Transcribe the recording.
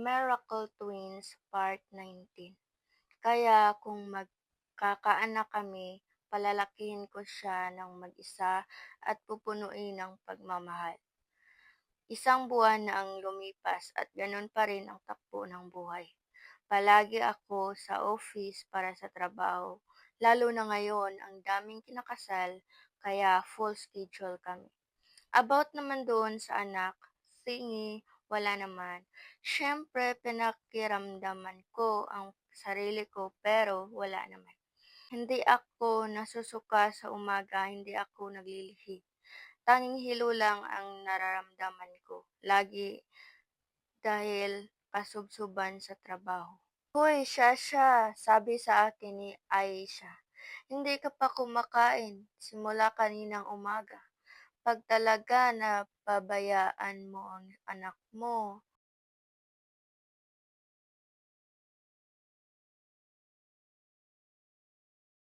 Miracle Twins Part 19. Kaya kung magkakaanak kami, palalakihin ko siya ng mag-isa at pupunuin ng pagmamahal. Isang buwan na ang lumipas at ganun pa rin ang takbo ng buhay. Palagi ako sa office para sa trabaho, lalo na ngayon ang daming kinakasal kaya full schedule kami. About naman doon sa anak, singi, wala naman. Siyempre pinakiramdaman ko ang sarili ko pero wala naman. Hindi ako nasusuka sa umaga, hindi ako naglilihi. Tanging hilo lang ang nararamdaman ko, lagi dahil kasubsuban sa trabaho. "Hoy, Shasha," sabi sa akin ni Aisha, "hindi ka pa kumakain simula kaninang umaga. 'Pag talaga napabayaan mo ang anak mo,